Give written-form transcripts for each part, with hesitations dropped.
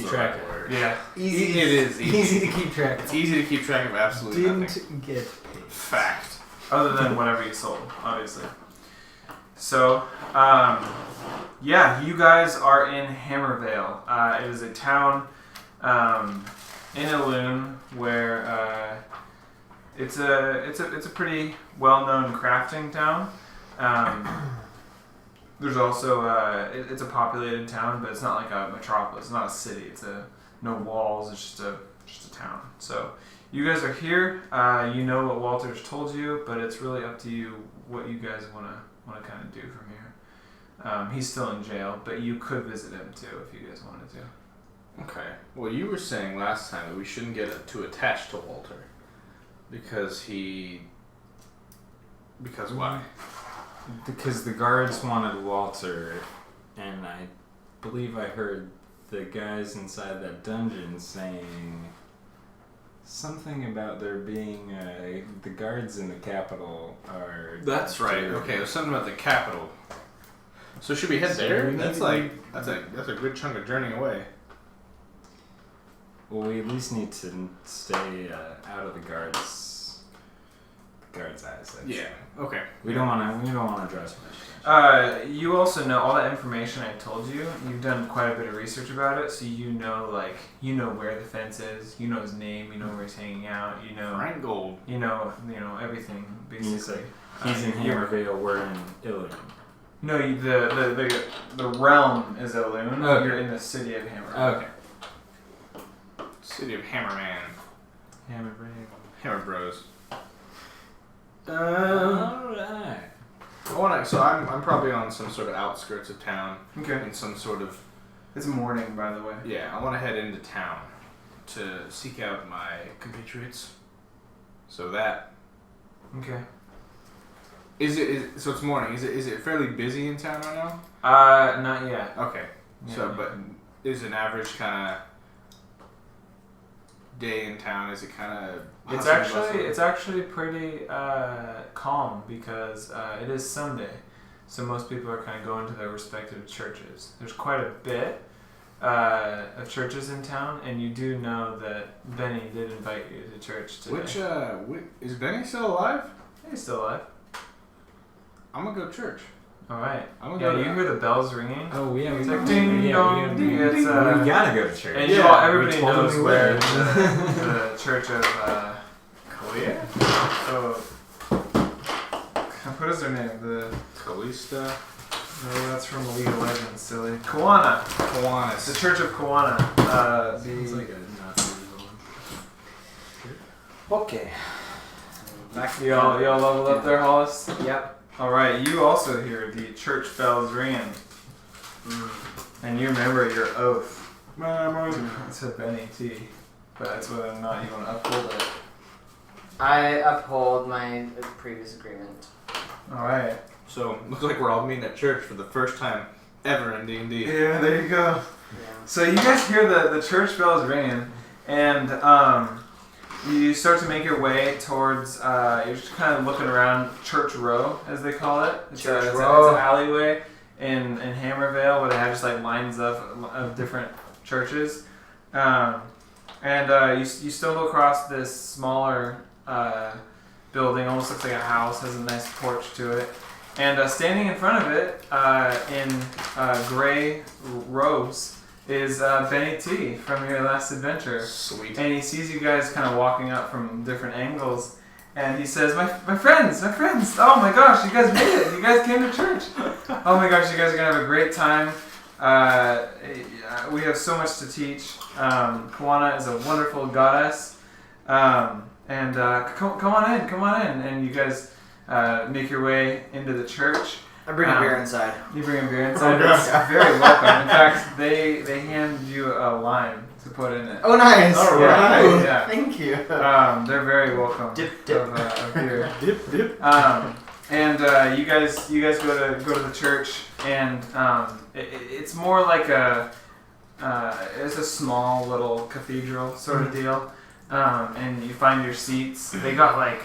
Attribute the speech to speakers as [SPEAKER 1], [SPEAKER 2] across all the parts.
[SPEAKER 1] track of.
[SPEAKER 2] Yeah.
[SPEAKER 3] Easy. It is
[SPEAKER 1] easy to keep track of.
[SPEAKER 3] It's easy to keep track of absolutely nothing.
[SPEAKER 1] Didn't get paid.
[SPEAKER 3] Fact.
[SPEAKER 2] Other than whatever you sold, obviously. So, yeah, you guys are in Hammervale. It is a town in Illoon where it's a pretty well-known crafting town. There's also it's a populated town, but it's not like a metropolis. It's not a city. It's no walls. It's just a town. So you guys are here. You know what Walter's told you, but it's really up to you what you guys want to kind of do from here. He's still in jail, but you could visit him too if you guys wanted to.
[SPEAKER 3] Okay. Well, you were saying last time that we shouldn't get too attached to Walter because why?
[SPEAKER 1] Because the guards wanted Walter, and I believe I heard the guys inside that dungeon saying something about there being the guards in the capital are.
[SPEAKER 3] That's right. Okay, there's something about the capital. So should we head there? That's a good chunk of journey away.
[SPEAKER 1] Well, we at least need to stay out of the guards' eyes.
[SPEAKER 3] Yeah. Okay.
[SPEAKER 1] We don't want to draw so much attention.
[SPEAKER 2] You also know all that information I told you. You've done quite a bit of research about it, so you know where the fence is. You know his name. You know where he's hanging out. You know
[SPEAKER 3] Frank Gold.
[SPEAKER 2] You know everything basically.
[SPEAKER 1] He's in Hammervale. We're in Illoon.
[SPEAKER 2] No, the realm is Illoon.
[SPEAKER 1] Okay.
[SPEAKER 2] You're in the city of Hammervale.
[SPEAKER 1] Okay.
[SPEAKER 3] City of Hammerman. Hammer Bros.
[SPEAKER 1] Alright.
[SPEAKER 3] I'm probably on some sort of outskirts of town.
[SPEAKER 2] Okay.
[SPEAKER 3] In some sort of.
[SPEAKER 2] It's morning, by the way.
[SPEAKER 3] Yeah, I want to head into town to seek out my compatriots. So that.
[SPEAKER 2] Okay.
[SPEAKER 3] So it's morning. Is it fairly busy in town right now?
[SPEAKER 2] Not yet.
[SPEAKER 3] Okay.
[SPEAKER 2] Yeah,
[SPEAKER 3] So,
[SPEAKER 2] yeah.
[SPEAKER 3] but is an average kind of day in town? Is it kind of?
[SPEAKER 2] It's actually pretty calm because it is Sunday, so most people are kind of going to their respective churches. There's quite a bit of churches in town, and you do know that Benny did invite you to church today.
[SPEAKER 3] Which is Benny still alive?
[SPEAKER 2] Yeah, he's still alive.
[SPEAKER 3] I'm gonna go to church.
[SPEAKER 2] All right.
[SPEAKER 3] I'm gonna go
[SPEAKER 2] You
[SPEAKER 3] to
[SPEAKER 2] hear the bells ringing.
[SPEAKER 1] Oh, yeah.
[SPEAKER 2] It's like ding dong ding. It's
[SPEAKER 1] we gotta go to church.
[SPEAKER 2] and everybody knows where the church of Kalia. Oh, what is their name? The
[SPEAKER 3] Calista.
[SPEAKER 2] No, that's from League of Legends. Silly. Kiwanis. The Church of Kiwana.
[SPEAKER 1] Sounds like a Nazi villain.
[SPEAKER 2] Okay. Y'all leveled up there, Hollis?
[SPEAKER 4] Yep.
[SPEAKER 2] Alright, you also hear the church bells ringing. And you remember your oath. It's a Benny T. But it's whether or not you want to uphold it.
[SPEAKER 4] I uphold my previous agreement.
[SPEAKER 2] Alright.
[SPEAKER 3] So looks like we're all meeting at church for the first time ever in D&D.
[SPEAKER 2] Yeah, there you go.
[SPEAKER 4] Yeah.
[SPEAKER 2] So you guys hear the church bells ringing, and you start to make your way towards, you're just kind of looking around Church Row, as they call it. It's an alleyway in Hammervale where they have just like lines of different churches. And you stumble across this smaller building, almost looks like a house, has a nice porch to it. And standing in front of it, in gray robes, is Benny T from your last adventure.
[SPEAKER 3] Sweet.
[SPEAKER 2] And he sees you guys kind of walking up from different angles, and he says, my friends, oh my gosh, you guys made it, you guys came to church. Oh my gosh, you guys are going to have a great time. We have so much to teach. Kiwana is a wonderful goddess. And come on in. And you guys make your way into the church.
[SPEAKER 4] I bring a beer inside.
[SPEAKER 2] You bring a beer inside. It's very welcome. In fact, they hand you a lime to put in it.
[SPEAKER 4] Oh, nice.
[SPEAKER 3] All
[SPEAKER 2] Yeah,
[SPEAKER 3] right.
[SPEAKER 2] yeah.
[SPEAKER 4] Thank you.
[SPEAKER 2] They're very welcome.
[SPEAKER 4] Dip.
[SPEAKER 2] Of beer.
[SPEAKER 3] Dip.
[SPEAKER 2] And you guys go to the church, and it's more like it's a small little cathedral sort of deal. And you find your seats. They got like,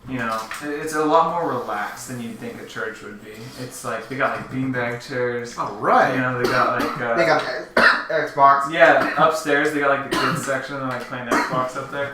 [SPEAKER 2] it's a lot more relaxed than you'd think a church would be. It's like they got like beanbag chairs.
[SPEAKER 3] All right.
[SPEAKER 2] They got like
[SPEAKER 4] They got Xbox.
[SPEAKER 2] Yeah, upstairs they got like the kids section. They're like playing Xbox up there.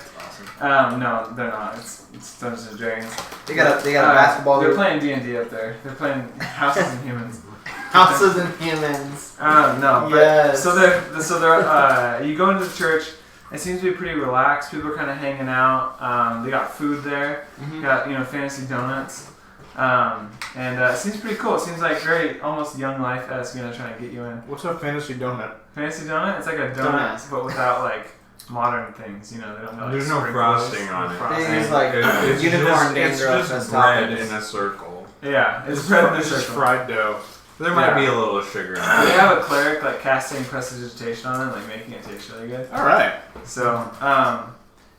[SPEAKER 3] Awesome.
[SPEAKER 2] No, they're not. It's Dungeons and Dragons.
[SPEAKER 4] They got a basketball.
[SPEAKER 2] They're playing D&D up there. They're playing Houses and Humans.
[SPEAKER 4] Houses and Humans.
[SPEAKER 2] No, but
[SPEAKER 4] Yes.
[SPEAKER 2] so they're you go into the church. It seems to be pretty relaxed. People are kind of hanging out. They got food there.
[SPEAKER 4] Mm-hmm.
[SPEAKER 2] Got fancy donuts. And it seems pretty cool. It seems like very almost Young Life-esque, trying to get you in.
[SPEAKER 3] What's a fantasy donut?
[SPEAKER 2] Fancy donut? It's like a donut, but without like modern things. They don't have, like,
[SPEAKER 1] There's no
[SPEAKER 2] sprinkles,
[SPEAKER 1] frosting
[SPEAKER 2] no
[SPEAKER 1] on it.
[SPEAKER 2] frosting.
[SPEAKER 4] They use like
[SPEAKER 1] It's
[SPEAKER 4] unicorn
[SPEAKER 1] just
[SPEAKER 4] dandruff as
[SPEAKER 1] bread
[SPEAKER 4] toppings.
[SPEAKER 1] in a circle.
[SPEAKER 2] Yeah, it's bread in a
[SPEAKER 3] It's just
[SPEAKER 2] circle.
[SPEAKER 3] fried dough.
[SPEAKER 1] There might
[SPEAKER 2] Yeah.
[SPEAKER 1] be a little sugar in
[SPEAKER 2] They
[SPEAKER 1] it.
[SPEAKER 2] have a cleric like casting prestidigitation on it, like making it taste really good.
[SPEAKER 3] All right.
[SPEAKER 2] So,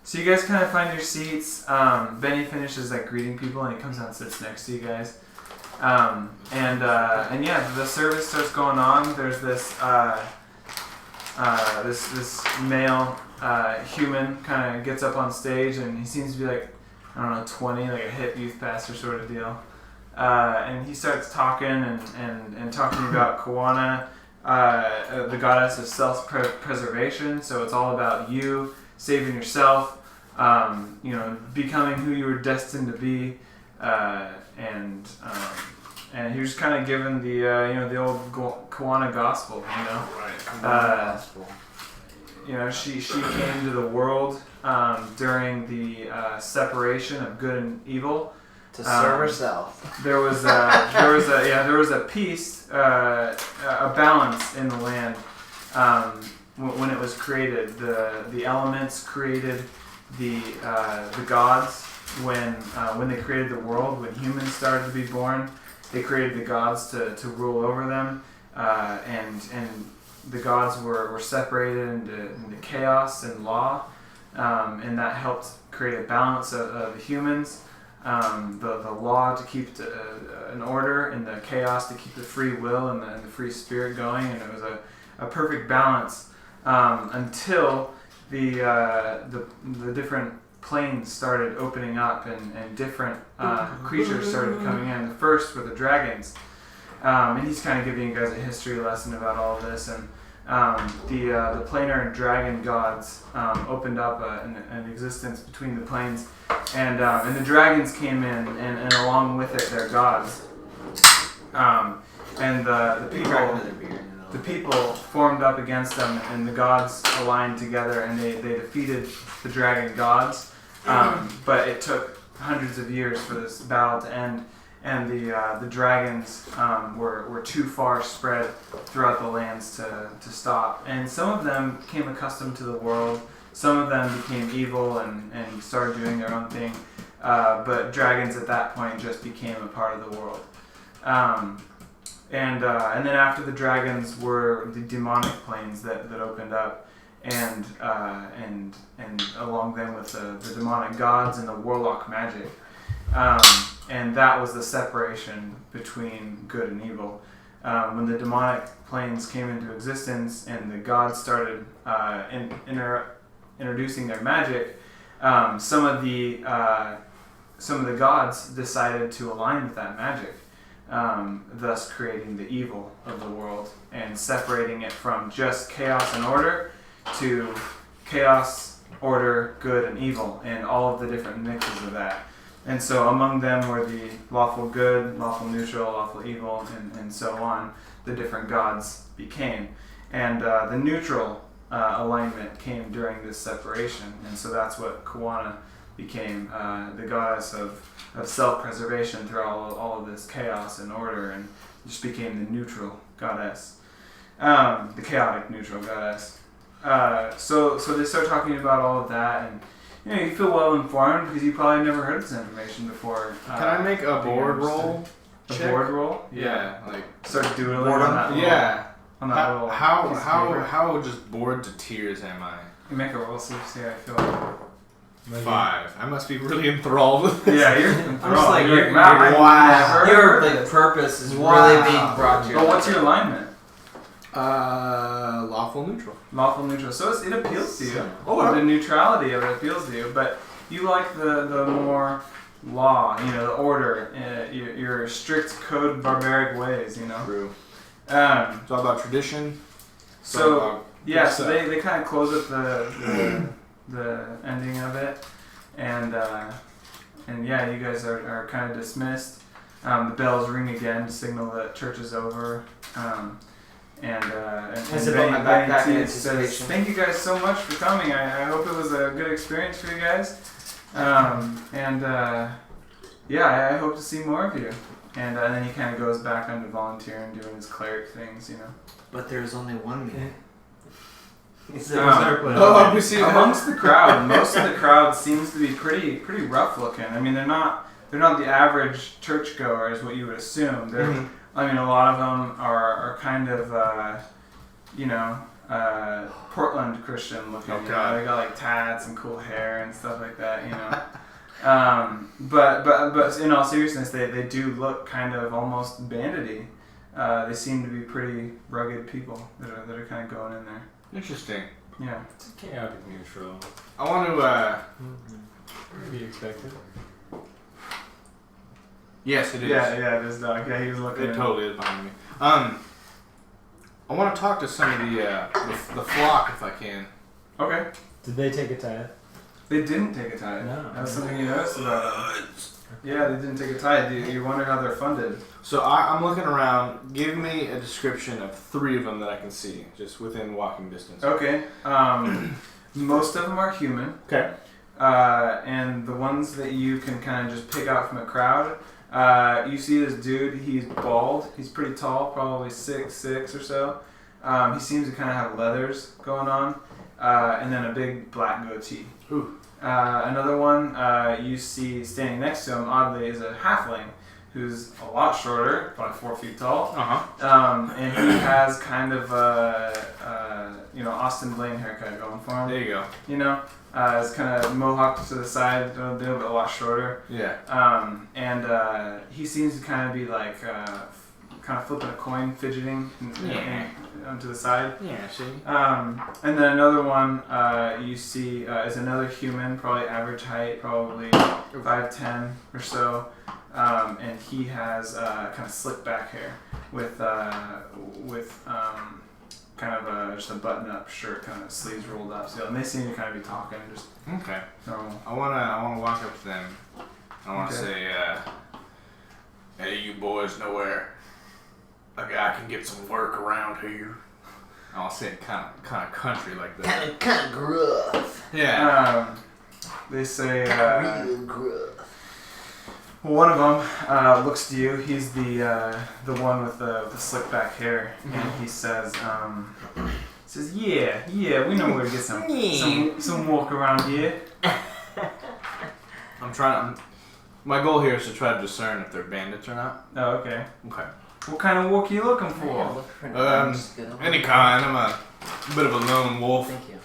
[SPEAKER 2] so you guys kind of find your seats. Benny finishes like greeting people, and he comes out and sits next to you guys. And yeah, the service starts going on. There's this this male human kind of gets up on stage, and he seems to be like, I don't know, 20, like a hip youth pastor sort of deal. And he starts talking and talking about Kawana, the goddess of self-preservation. So it's all about you saving yourself, becoming who you were destined to be, and he was kind of given the the old Kawana gospel.
[SPEAKER 3] Right.
[SPEAKER 2] She came to the world during the separation of good and evil.
[SPEAKER 4] To serve herself.
[SPEAKER 2] There was a peace, a balance in the land when it was created. The elements created the gods when they created the world. When humans started to be born, they created the gods to rule over them, and the gods were separated into chaos and law, and that helped create a balance of humans. The law to keep an order, and the chaos to keep the free will and the free spirit going, and it was a perfect balance until the different planes started opening up and different creatures started coming in. The first were the dragons, and he's kind of giving you guys a history lesson about all of this. And the planar and dragon gods opened up an existence between the planes, and the dragons came in, and along with it their gods, and the people formed up against them, and the gods aligned together, and they defeated the dragon gods, but it took hundreds of years for this battle to end. And the dragons were too far spread throughout the lands to stop. And some of them became accustomed to the world. Some of them became evil and started doing their own thing. But dragons at that point just became a part of the world. And then after the dragons were the demonic planes that opened up. And along them with the demonic gods and the warlock magic. And that was the separation between good and evil. When the demonic planes came into existence and the gods started introducing their magic, some of the gods decided to align with that magic, thus creating the evil of the world and separating it from just chaos and order to chaos, order, good, and evil, and all of the different mixes of that. And so among them were the lawful good, lawful neutral, lawful evil, and so on. The different gods became. And the neutral alignment came during this separation. And so that's what Kawana became, the goddess of self-preservation through all of this chaos and order, and just became the neutral goddess, the chaotic neutral goddess. So they start talking about all of that, and you feel well informed because you probably never heard this information before.
[SPEAKER 3] Can I make a board roll?
[SPEAKER 2] A board roll?
[SPEAKER 3] Yeah, like
[SPEAKER 2] Start doodling
[SPEAKER 4] Boredom?
[SPEAKER 2] on that.
[SPEAKER 3] yeah.
[SPEAKER 2] On that little.
[SPEAKER 3] How
[SPEAKER 2] piece of paper.
[SPEAKER 3] how just bored to tears am I?
[SPEAKER 2] You make a roll, see how I feel.
[SPEAKER 3] 5. I must be really enthralled with this.
[SPEAKER 2] Yeah, you're.
[SPEAKER 4] I'm just like,
[SPEAKER 3] wow.
[SPEAKER 4] Your like purpose is really being brought to your
[SPEAKER 2] But what's your alignment?
[SPEAKER 3] Lawful neutral.
[SPEAKER 2] Lawful neutral. So it appeals to you.
[SPEAKER 3] Oh,
[SPEAKER 2] The neutrality of it appeals to you, but you like the more law, the order, your strict code barbaric ways,
[SPEAKER 3] True.
[SPEAKER 2] Um,
[SPEAKER 3] It's all about tradition. It's all
[SPEAKER 2] so
[SPEAKER 3] about
[SPEAKER 2] Yeah, so they kind of close up the ending of it, and yeah, you guys are kind of dismissed. The bells ring again to signal that church is over. And
[SPEAKER 4] my backpack in
[SPEAKER 2] says,
[SPEAKER 4] anticipation.
[SPEAKER 2] "Thank you guys so much for coming. I hope it was a good experience for you guys. Yeah, I hope to see more of you." And then he kind of goes back onto volunteering, doing his cleric things, you know.
[SPEAKER 4] But there's only one me.
[SPEAKER 3] We see
[SPEAKER 2] amongst the crowd. Most of the crowd seems to be pretty rough looking. I mean, they're not the average churchgoer, is what you would assume. They're I mean, a lot of them are kind of, Portland Christian looking.
[SPEAKER 3] Oh,
[SPEAKER 2] you
[SPEAKER 3] God.
[SPEAKER 2] know? They got like tats and cool hair and stuff like that, you know. But in all seriousness, they do look kind of almost bandity. They seem to be pretty rugged people that are kind of going in there.
[SPEAKER 3] Interesting.
[SPEAKER 2] Yeah.
[SPEAKER 1] It's chaotic neutral.
[SPEAKER 3] I want to.
[SPEAKER 1] Be expected.
[SPEAKER 3] Yes, it is.
[SPEAKER 2] Yeah, it is, Doc. Yeah, he was looking.
[SPEAKER 3] It totally is behind me. I want to talk to some of the flock if I can.
[SPEAKER 2] Okay.
[SPEAKER 1] Did they take a tithe?
[SPEAKER 2] They didn't take a tithe.
[SPEAKER 1] No.
[SPEAKER 2] That's something you noticed about them. Yeah, they didn't take a tithe. You wonder how they're funded.
[SPEAKER 3] So I'm looking around. Give me a description of 3 of them that I can see, just within walking distance.
[SPEAKER 2] Okay. Most of them are human.
[SPEAKER 3] Okay.
[SPEAKER 2] And the ones that you can kind of just pick out from a crowd, you see this dude. He's bald. He's pretty tall, probably 6'6" or so. He seems to kind of have leathers going on, and then a big black goatee.
[SPEAKER 3] Ooh.
[SPEAKER 2] Another one you see standing next to him, oddly, is a halfling who's a lot shorter, probably 4 feet tall. And he has kind of Austin Blaine haircut going for him.
[SPEAKER 3] There you go.
[SPEAKER 2] You know, it's kind of mohawked to the side, but a lot shorter.
[SPEAKER 3] Yeah.
[SPEAKER 2] And he seems to kind of be like kind of flipping a coin, fidgeting to the side.
[SPEAKER 3] Yeah, see.
[SPEAKER 2] And then another one you see is another human, probably average height, probably 5'10" or so. And he has kind of slick back hair with kind of just a button-up shirt, kind of sleeves rolled up. So, and they seem to kind of be talking just
[SPEAKER 3] Okay.
[SPEAKER 2] normal.
[SPEAKER 3] I wanna walk up to them. I wanna
[SPEAKER 2] Okay.
[SPEAKER 3] say, "Hey, you boys know where a guy can get some work around here?" I'll say it kind of country like that.
[SPEAKER 4] Kind of gruff.
[SPEAKER 3] Yeah.
[SPEAKER 2] They say.
[SPEAKER 4] Real gruff.
[SPEAKER 2] Well, one of them looks to you. He's the one with the slick back hair, and he says, "Yeah, we know where to get some walk around here."
[SPEAKER 3] My goal here is to try to discern if they're bandits or not.
[SPEAKER 2] Oh, okay.
[SPEAKER 3] Okay.
[SPEAKER 2] What kind of walk are you looking for?
[SPEAKER 3] Any kind. I'm a bit of a lone wolf,
[SPEAKER 4] Thank you.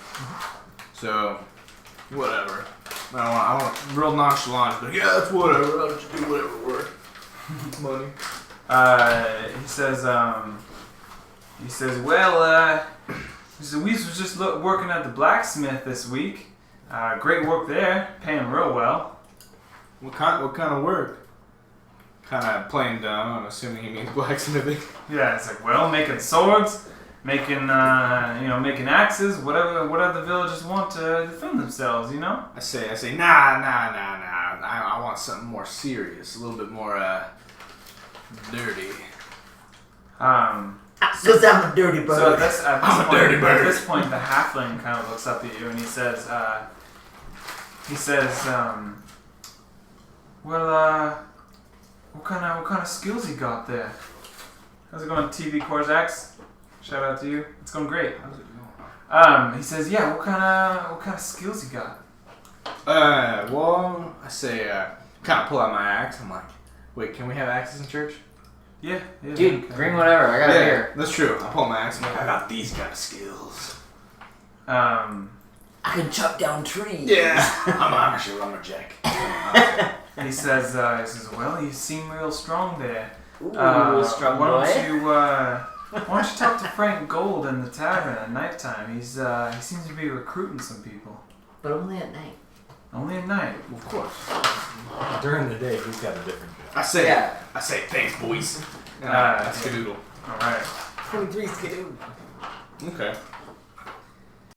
[SPEAKER 3] so whatever. I want real nonchalant, but yeah, it's whatever. I'll just do whatever works. Money.
[SPEAKER 2] He says, well, we was just working at the blacksmith this week. Great work there, paying real well.
[SPEAKER 3] What kind of work? Kind of playing dumb. I'm assuming he means blacksmithing.
[SPEAKER 2] Yeah, it's like, well, making swords, making axes, whatever the villagers want to defend themselves, you know.
[SPEAKER 3] I say, nah. I want something more serious, a little bit more dirty.
[SPEAKER 4] Because I'm a dirty bird.
[SPEAKER 2] So at
[SPEAKER 3] dirty bird.
[SPEAKER 2] At this point, the halfling kind of looks up at you and he says, what kind of skills you got there? How's it going, TV Corsax? Shout out to you. It's going great.
[SPEAKER 3] How's it going?
[SPEAKER 2] He says, yeah, what kind of skills you got?
[SPEAKER 3] Well, I say, kind of pull out my axe. I'm like, wait, can we have axes in church?
[SPEAKER 2] Yeah.
[SPEAKER 4] Dude,
[SPEAKER 2] okay.
[SPEAKER 4] bring whatever. I got it here.
[SPEAKER 3] That's true. I pull my axe. I'm like, I got these kind of skills.
[SPEAKER 4] I can chop down trees.
[SPEAKER 3] Yeah. I'm actually a lumberjack.
[SPEAKER 2] He says, well, you seem real strong there.
[SPEAKER 4] Ooh,
[SPEAKER 2] why
[SPEAKER 4] strong boy.
[SPEAKER 2] don't you talk to Frank Gold in the tavern at nighttime? He seems to be recruiting some people.
[SPEAKER 4] But only at night.
[SPEAKER 2] Only at night.
[SPEAKER 3] Of course.
[SPEAKER 1] During the day, he's got a different job.
[SPEAKER 3] I say,
[SPEAKER 4] Yeah.
[SPEAKER 3] thanks, boys.
[SPEAKER 2] Yeah.
[SPEAKER 3] That's Skadoodle.
[SPEAKER 2] All right.
[SPEAKER 4] 23 skidoo.
[SPEAKER 3] Okay.